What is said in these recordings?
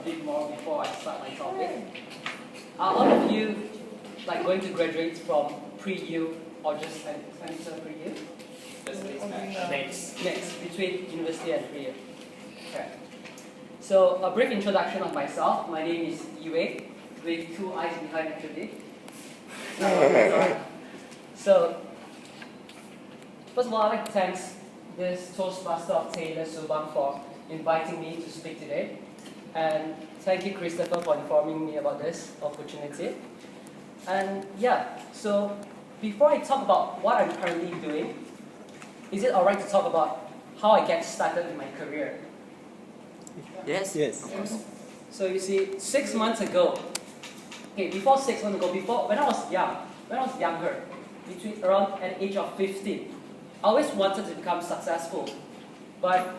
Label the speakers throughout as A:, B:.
A: bit more before I start my topic. Are all of you going to graduate from pre-U or just enter pre-U?
B: Just next.
A: Between university and pre-U. Okay. So a brief introduction of myself. My name is Yi Weii, with two eyes behind actually. So first of all, I'd like to thank this Toastmaster of Taylor Subang for inviting me to speak today. And thank you, Christopher, for informing me about this opportunity. And yeah, so before I talk about what I'm currently doing, is it alright to talk about how I get started in my career?
B: Yes.
A: So you see, 6 months ago, before when I was younger, around at the age of 15, I always wanted to become successful, but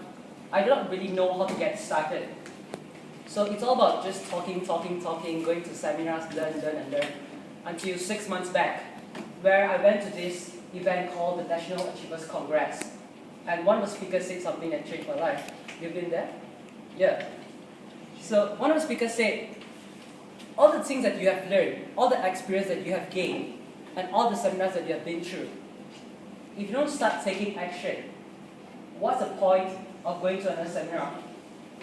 A: I don't really know how to get started. So it's all about just talking, going to seminars, learn, until 6 months back, where I went to this event called the National Achievers Congress. And one of the speakers said something that changed my life. You've been there? Yeah. So one of the speakers said, all the things that you have learned, all the experience that you have gained, and all the seminars that you have been through, if you don't start taking action, what's the point of going to another seminar?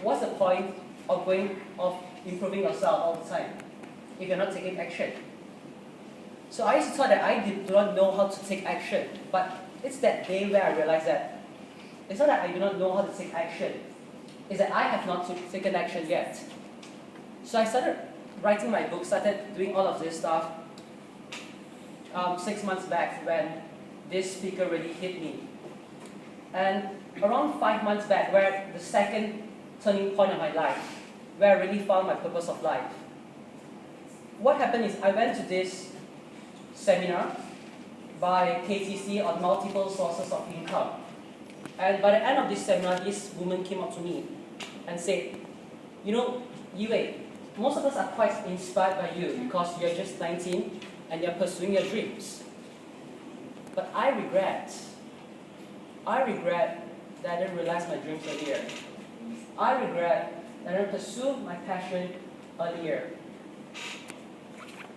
A: What's the point of improving yourself all the time if you're not taking action? So I used to thought that I do not know how to take action, but it's that day where I realized that it's not that I do not know how to take action, it's that I have not taken action yet. So I started writing my book, started doing all of this stuff 6 months back when this speaker really hit me. And around 5 months back, where the second turning point of my life, where I really found my purpose of life. What happened is I went to this seminar by KTC on multiple sources of income. And by the end of this seminar, this woman came up to me and said, you know, Yi Weii, most of us are quite inspired by you because you're just 19 and you're pursuing your dreams. But I regret that I didn't realize my dreams earlier. I regret that I didn't pursue my passion earlier.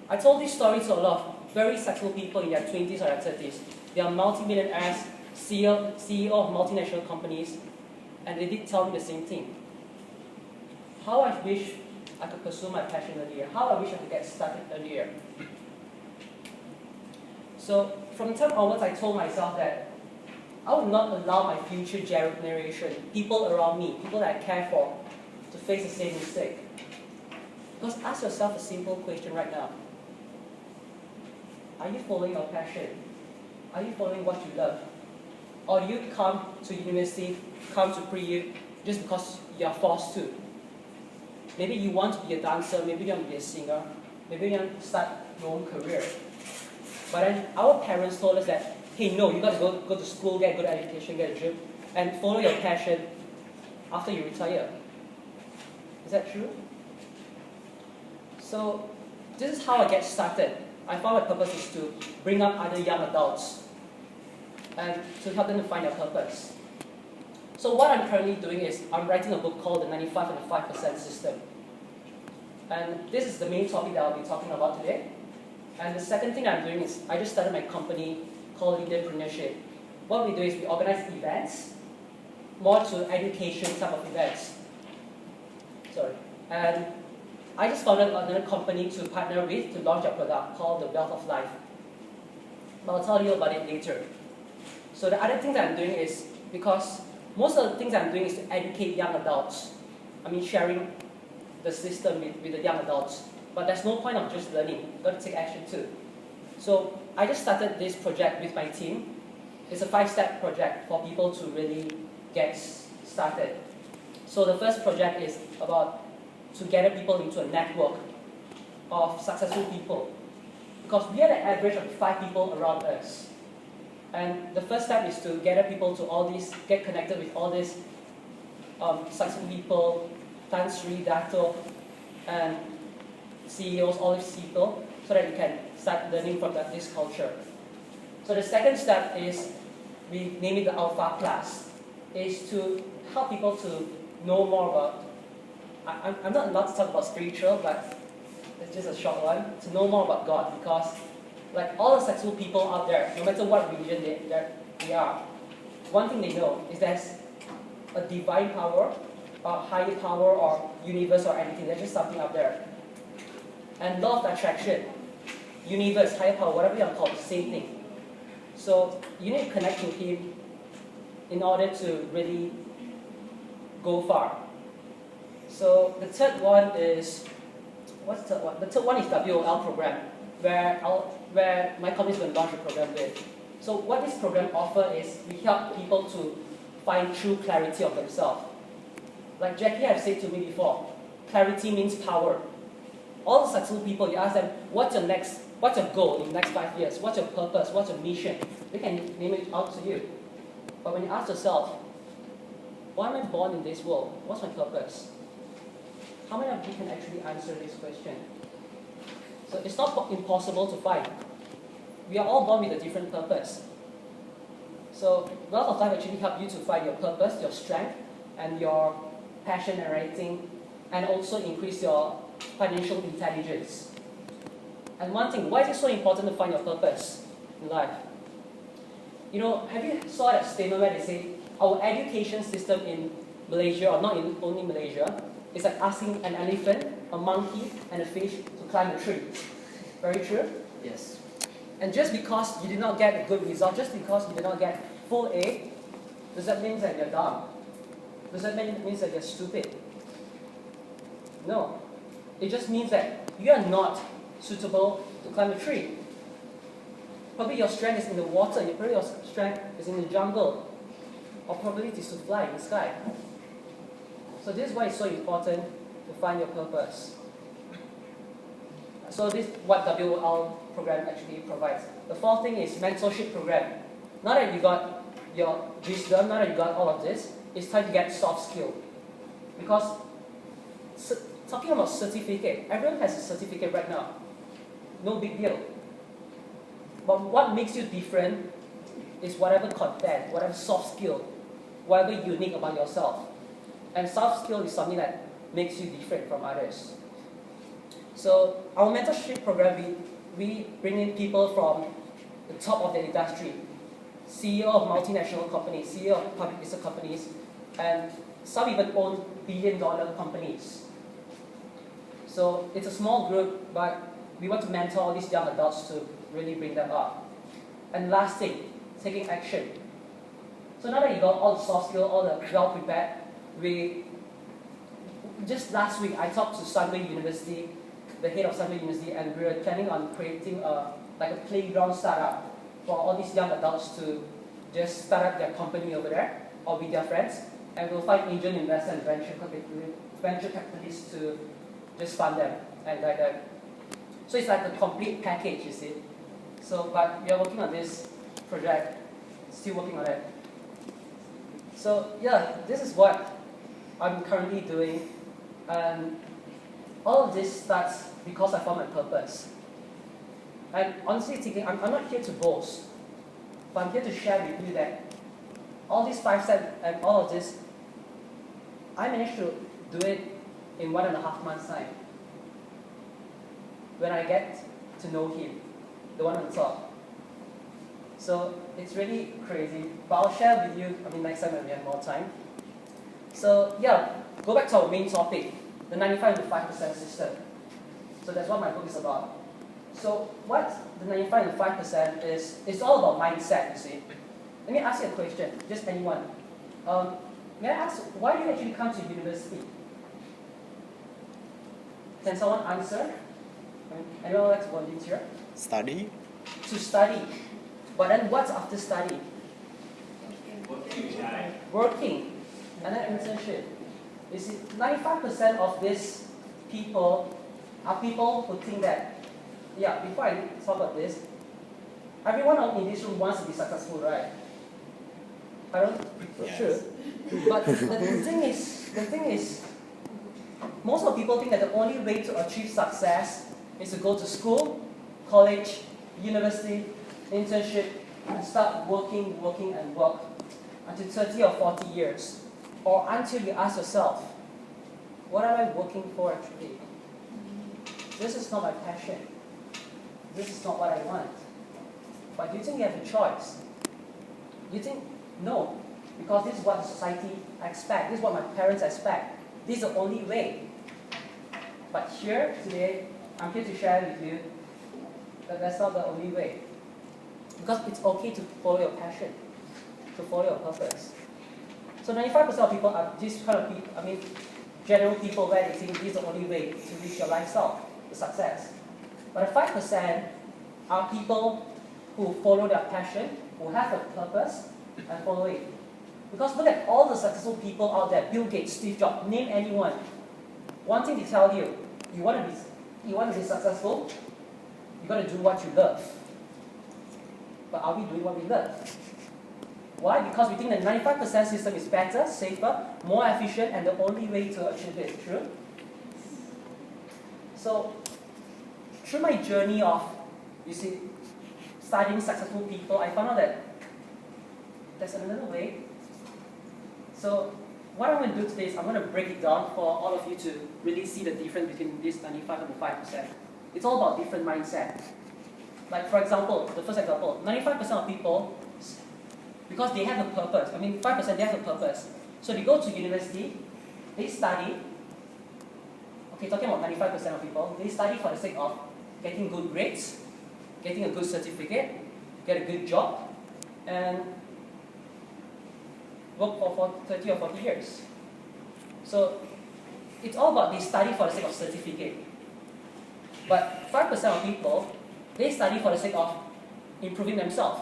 A: I told this story to a lot of very successful people in their 20s or their 30s. They are multi-millionaires, CEO of multinational companies, and they did tell me the same thing. How I wish I could pursue my passion earlier. How I wish I could get started earlier. So from the time onwards, I told myself that I would not allow my future generation, people around me, people that I care for, to face the same mistake. Because ask yourself a simple question right now. Are you following your passion? Are you following what you love? Or do you come to university, come to pre-U, just because you are forced to? Maybe you want to be a dancer, maybe you want to be a singer, maybe you want to start your own career. But then our parents told us that, hey, no, you got to go to school, get a good education, get a job, and follow your passion after you retire. Is that true? So this is how I get started. I found my purpose is to bring up other young adults and to help them to find their purpose. So what I'm currently doing is I'm writing a book called The 95 and the 5% System. And this is the main topic that I'll be talking about today. And the second thing I'm doing is I just started my company called Preneurship. What we do is we organize events, more to education type of events. And I just founded another company to partner with to launch a product called the Wealth of Life. But I'll tell you about it later. So the other thing that I'm doing is, because most of the things I'm doing is to educate young adults. I mean, sharing the system with the young adults. But there's no point of just learning. You've got to take action too. So I just started this project with my team. It's a 5-step project for people to really get started. So the first project is about to gather people into a network of successful people. Because we are the average of 5 people around us. And the first step is to gather people to all these, get connected with all these successful people, Tan Sri, Dato, and CEOs, all these people, so that you can start learning from this culture. So the second step is, we name it the Alpha Class, is to help people to know more about I'm not allowed to talk about spiritual, but it's just a short one, to know more about God, because like all the successful people out there, no matter what religion they are, one thing they know is there's a divine power, or higher power, or universe, or anything. There's just something out there. And law of attraction, universe, higher power, whatever you want to call it, same thing. So you need to connect with Him in order to really go far. So the third one is, what's the third one? The third one is WOL program, where my company is going to launch a program with. So what this program offers is we help people to find true clarity of themselves. Like Jackie has said to me before, clarity means power. All the successful people, you ask them, what's your goal in the next 5 years? What's your purpose? What's your mission? They can name it out to you. But when you ask yourself, why am I born in this world? What's my purpose? How many of you can actually answer this question? So it's not impossible to find. We are all born with a different purpose. So Wealth of Life actually helps you to find your purpose, your strength, and your passion and writing, and also increase your financial intelligence. And one thing, why is it so important to find your purpose in life? You know, have you saw that statement where they say our education system in Malaysia, or not in only Malaysia, is like asking an elephant, a monkey, and a fish to climb a tree? Very true?
B: Yes.
A: And just because you did not get a good result, just because you did not get full A, does that mean that you're dumb? Does that mean that you're stupid? No. It just means that you are not suitable to climb a tree. Probably your strength is in the water, probably your strength is in the jungle, or probably it is to fly in the sky. So this is why it's so important to find your purpose. So this is what WOL program actually provides. The fourth thing is mentorship program. Now that you got your wisdom, now that you got all of this, it's time to get soft skill. Because talking about certificate, everyone has a certificate right now. No big deal. But what makes you different is whatever content, whatever soft skill, whatever unique about yourself. And soft skill is something that makes you different from others. So our mentorship program, we bring in people from the top of the industry, CEO of multinational companies, CEO of public listed companies, and some even own billion-dollar companies. So it's a small group, but we want to mentor all these young adults to really bring them up. And last thing, taking action. So now that you got all the soft skills, all the well-prepared, just last week I talked to Sunway University, the head of Sunway University, and we were planning on creating a playground startup for all these young adults to just start up their company over there, or with their friends, and we'll find angel investors and venture capitalists to just fund them and like that. So it's like a complete package, you see. So, but we are working on this project, still working on it. So yeah, this is what I'm currently doing, and all of this starts because I found my purpose. And honestly speaking, I'm not here to boast, but I'm here to share with you that all these 5 steps and all of this, I managed to do it in 1.5 months' time. When I get to know Him, the one on top. So it's really crazy, but I'll share with you, next time when we have more time. So yeah, go back to our main topic, the 95 to 5% system. So that's what my book is about. So what the 95 to 5% is, it's all about mindset, you see. Let me ask you a question, just anyone. May I ask, why do you actually come to university? Can someone answer? Anyone like to volunteer?
C: Study.
A: To study. But then what's after study? Working. And then internship. You see, 95% of these people are people who think that, yeah, before I talk about this, everyone in this room wants to be successful, right? I don't,
C: yes.
A: Sure. But the thing is, most of the people think that the only way to achieve success is to go to school, college, university, internship, and start working until 30 or 40 years. Or until you ask yourself, What am I working for actually? This is not my passion. This is not what I want. But do you think you have a choice? You think, no, because this is what the society expects. This is what my parents expect. This is the only way. But here, today, I'm here to share with you that that's not the only way. Because it's okay to follow your passion, to follow your purpose. So 95% of people are this kind of people, general people where they think this is the only way to reach your lifestyle, the success. But the 5% are people who follow their passion, who have a purpose, and follow it. Because look at all the successful people out there, Bill Gates, Steve Jobs, name anyone. One thing to tell you, you want to be successful, you got to do what you love. But are we doing what we love? Why? Because we think the 95% system is better, safer, more efficient, and the only way to achieve it. True? So, through my journey of, studying successful people, I found out that there's another way. So, what I'm going to do today is I'm going to break it down for all of you to really see the difference between this 95 and the 5%. It's all about different mindset. Like for example, the first example, 95% of people, because they have a purpose, 5% they have a purpose. So they go to university, they study, okay, talking about 95% of people, they study for the sake of getting good grades, getting a good certificate, get a good job, and work for 30 or 40 years. So it's all about they study for the sake of certificate. But 5% of people, they study for the sake of improving themselves.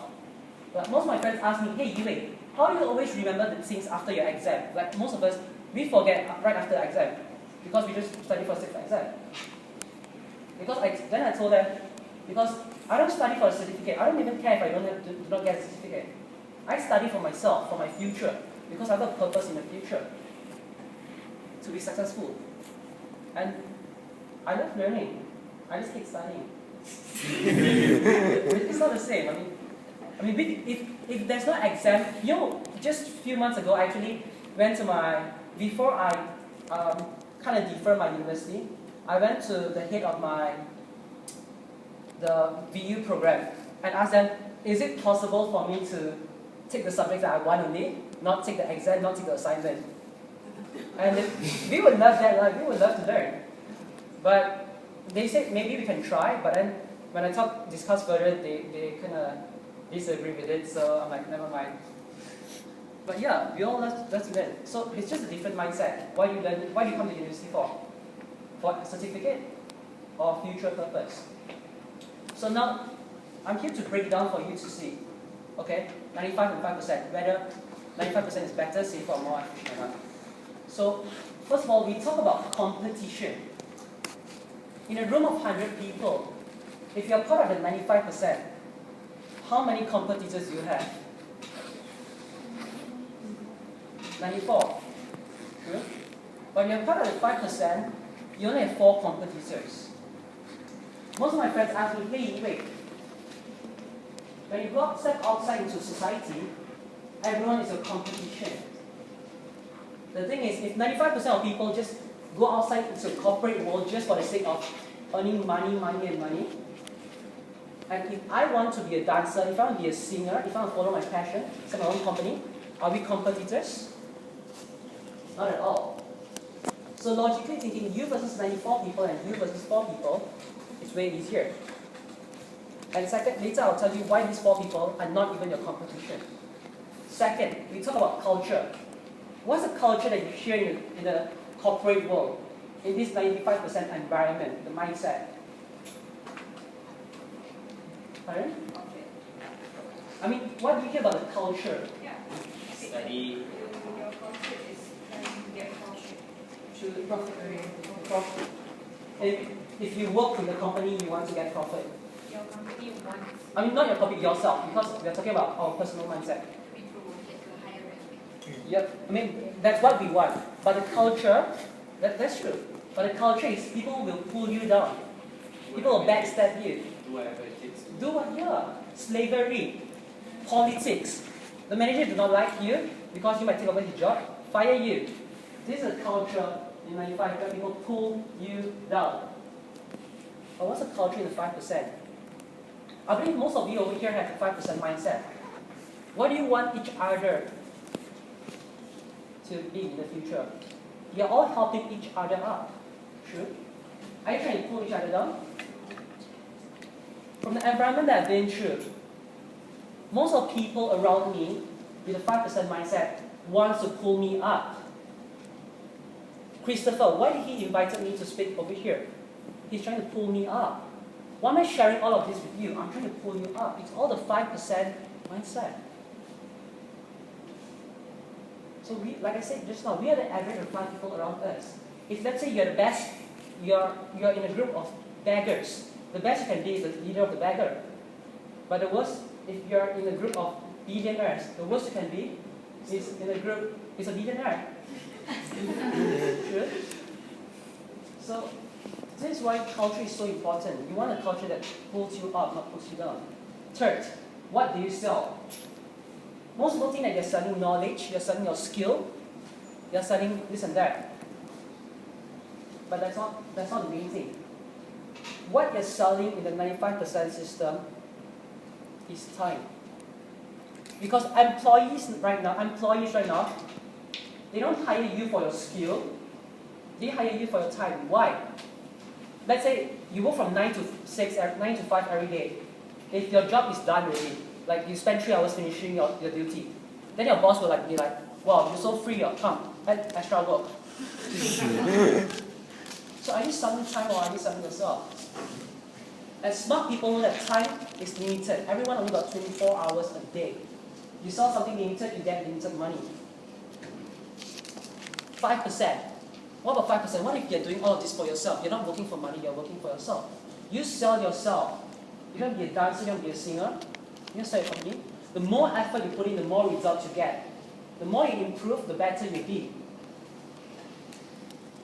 A: But most of my friends ask me, hey Yi Weii, how do you always remember the things after your exam? Like most of us, we forget right after the exam because we just study for the sake of exam. Then I told them, because I don't study for a certificate. I don't even care if I do not get a certificate. I study for myself, for my future, because I have a purpose in the future to be successful. And I love learning. I just keep studying. It's not the same. If there's no exam, just a few months ago, I actually went to before I kind of deferred my university, I went to the head of the VU program and asked them, is it possible for me to take the subjects that I want only, not take the exam, not take the assignment? And we would love that, we would love to learn. But they said maybe we can try, but then when I discuss further, they kind of disagree with it, so I'm like, never mind. But yeah, we all love to learn. So it's just a different mindset. Why do you come to university for? For a certificate or future purpose? So now, I'm here to break it down for you to see, okay, 95 and 5%, whether 95% is better, safer, or more efficient or not. So, first of all, we talk about competition. In a room of 100 people, if you're part of the 95%, how many competitors do you have? 94. True? But if you're part of the 5%, you only have 4 competitors. Most of my friends ask me, hey, Yi Weii, when you step outside into society, everyone is a competition. The thing is, if 95% of people just go outside into the corporate world just for the sake of earning money, and if I want to be a dancer, if I want to be a singer, if I want to follow my passion, start my own company, are we competitors? Not at all. So logically thinking, you versus 94 people and you versus 4 people, it's way easier. And second, later I'll tell you why these 4 people are not even your competition. Second, we talk about culture. What's the culture that you hear in the corporate world, in this 95% environment, the mindset? Pardon? What do you hear about the culture?
B: Yeah. Study.
C: Your culture is trying to get profit.
A: To profit. If you work with the company, you want to get profit.
C: Your company wants
A: not your company, yourself, because we are talking about our personal mindset.
C: to be promoted to a higher rank.
A: Yep, that's what we want. But the culture, that's true. But the culture is people will pull you down. People will backstab you.
B: Do whatever it takes.
A: Slavery, politics. The manager do not like you because you might take over his job, fire you. This is a culture in 95, where people pull you down. But what's the culture in the 5%? I believe most of you over here have the 5% mindset. What do you want each other to be in the future? You're all helping each other up. True? Are you trying to pull each other down? From the environment that I've been through, most of people around me with a 5% mindset wants to pull me up. Christopher, why did he invite me to speak over here? He's trying to pull me up. Why am I sharing all of this with you? I'm trying to pull you up. It's all the 5% mindset. So we, like I said just now, we are the average of 5 people around us. If let's say you're the best, you're in a group of beggars, the best you can be is the leader of the beggar. But the worst, if you're in a group of billionaires, the worst you can be is in a group is a billionaire. Sure? So this is why culture is so important. You want a culture that pulls you up, not pulls you down. Third, what do you sell? Most people think that you're selling knowledge, you're selling your skill, you're selling this and that. But that's not the main thing. What you're selling in the 95% system is time. Because employees right now, they don't hire you for your skill, they hire you for your time. Why? Let's say you work from 9 to 5 every day. If your job is done already, like you spend 3 hours finishing your duty, then your boss will be like, wow, you're so free, come, add extra work. So are you selling time or are you selling yourself? And smart people know that time is limited. Everyone only got 24 hours a day. You sell something limited, you get limited money. 5%. What about 5%? What if you're doing all of this for yourself? You're not working for money, you're working for yourself. You sell yourself. You don't be a dancer, you don't be a singer. You sell your company. The more effort you put in, the more results you get. The more you improve, the better you be.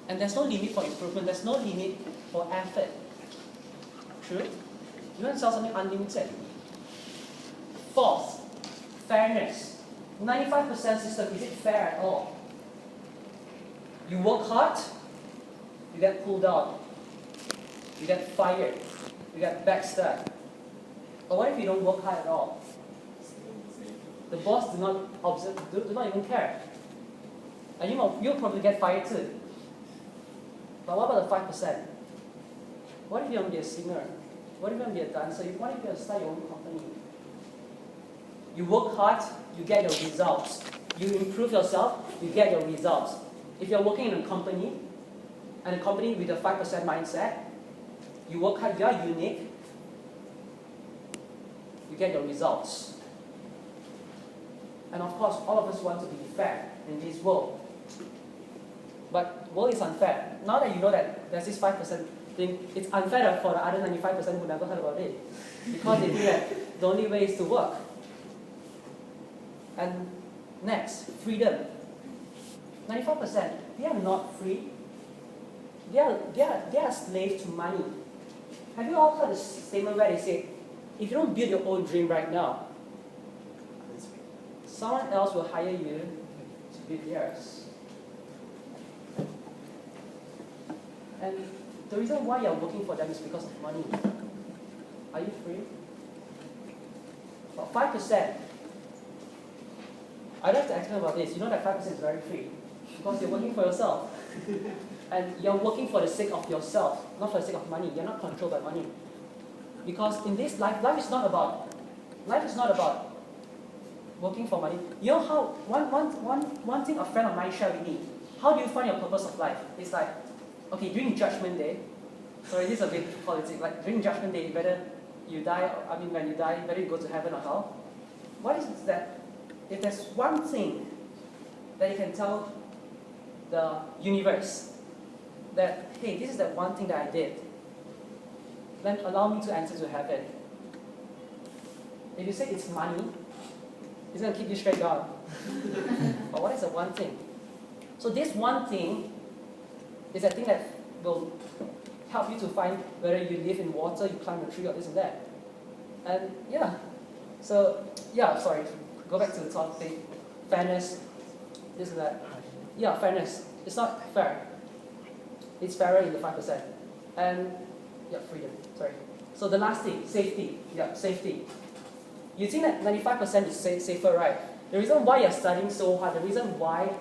A: And there's no limit for improvement, there's no limit for effort. True? You want to sell something unlimited. Fourth, fairness. 95% system, is it fair at all? You work hard, you get pulled down. You get fired. You get backstabbed. But what if you don't work hard at all? The boss do not observe, do not even care. And you'll probably get fired too. But what about the 5%? What if you want to be a singer? What if you want to be a dancer? What if you want to start your own company? You work hard, you get your results. You improve yourself, you get your results. If you're working in a company, and a company with a 5% mindset, you work hard, you're unique, you get your results. And of course, all of us want to be fair in this world. But world is unfair. Now that you know that there's this 5% thing, it's unfair for the other 95% who never heard about it. Because they think that the only way is to work. And next, freedom. 95%, they are not free. They are slaves to money. Have you all heard the statement where they say, if you don't build your own dream right now, someone else will hire you to build theirs. And the reason why you're working for them is because of money. Are you free? About 5%. I'd like to explain about this. You know that 5% is very free. Because you're working for yourself. And you're working for the sake of yourself, not for the sake of money. You're not controlled by money. Because in this life, life is not about working for money. You know how, one thing a friend of mine shared with me, how do you find your purpose of life? It's like, okay, during Judgment Day, sorry, this is a bit politics, like during Judgment Day, whether you die, when you die, whether you go to heaven or hell, what is it that, if there's one thing that you can tell the universe, that, hey, this is that one thing that I did, then allow me to enter to heaven. If you say it's money, it's going to keep you straight down. But what is the one thing? So this one thing is a thing that will help you to find whether you live in water, you climb a tree, or this and that. And yeah, so yeah, sorry, go back to the topic. Fairness, this and that. Yeah, fairness. It's not fair. It's fairer in the 5%. And, yeah, freedom, sorry. So the last thing, safety. Yeah, safety. You think that 95% is safer, right? The reason why you're studying so hard, the reason why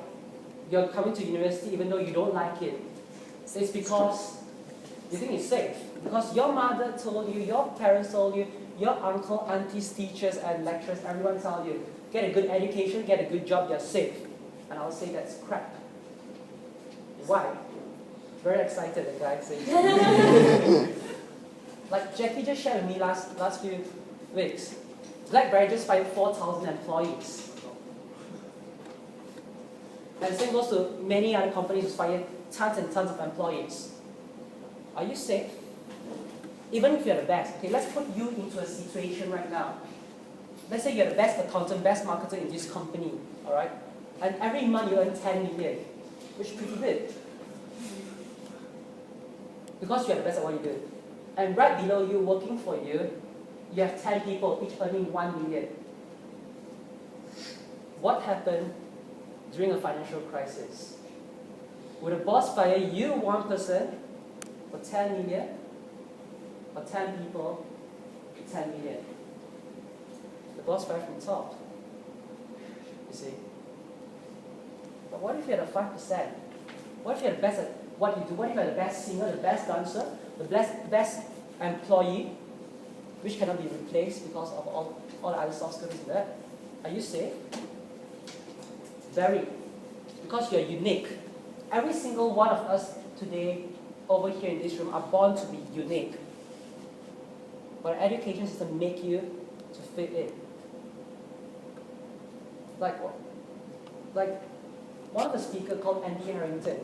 A: you're coming to university even though you don't like it, is because you think it's safe. Because your mother told you, your parents told you, your uncle, aunties, teachers, and lecturers, everyone told you, get a good education, get a good job, you're safe. And I'll say that's crap. Why? Very excited, the guy says. Like Jackie just shared with me last few weeks. BlackBerry just fired 4,000 employees. And the same goes to many other companies who fired tons and tons of employees. Are you safe? Even if you're the best. Okay, let's put you into a situation right now. Let's say you're the best accountant, best marketer in this company, alright? And every month you earn 10 million, which is pretty good. Because you're the best at what you do. And right below you, working for you, you have 10 people, each earning 1 million. What happened during a financial crisis? Would a boss fire you, one person, for 10 million? Or 10 people, 10 million? The boss fired from the top. You see? But what if you're the 5%? What if you're the best at what you do? What if you're the best singer, the best dancer, the best employee, which cannot be replaced because of all the other soft skills in that? Are you safe? Very. Because you're unique. Every single one of us today over here in this room are born to be unique. But our education system make you to fit in. Like one of the speakers called Andy Harrington,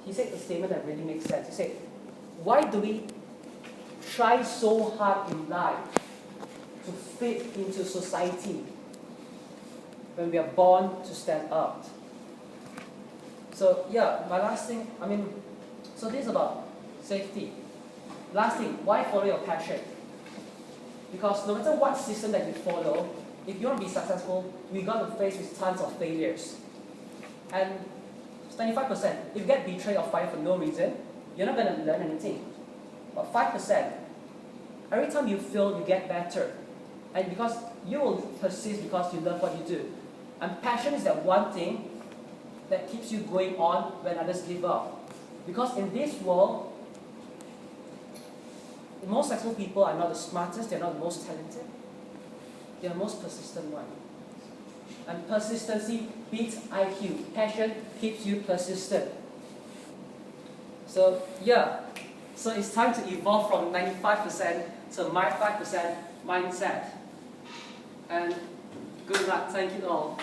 A: he said a statement that really makes sense. He said, why do we try so hard in life to fit into society when we are born to stand out? So yeah, my last thing, so this is about safety. Last thing, why follow your passion? Because no matter what system that you follow, if you want to be successful, we're going to face with tons of failures. And 95%, if you get betrayed or fired for no reason, you're not going to learn anything. But 5%, every time you fail, you get better. And because you will persist because you love what you do. And passion is that one thing that keeps you going on when others give up. Because in this world, the most successful people are not the smartest, they're not the most talented. They're the most persistent one. And persistency beats IQ. Passion keeps you persistent. So yeah, so it's time to evolve from 95% to my 5% mindset. And good luck, thank you all.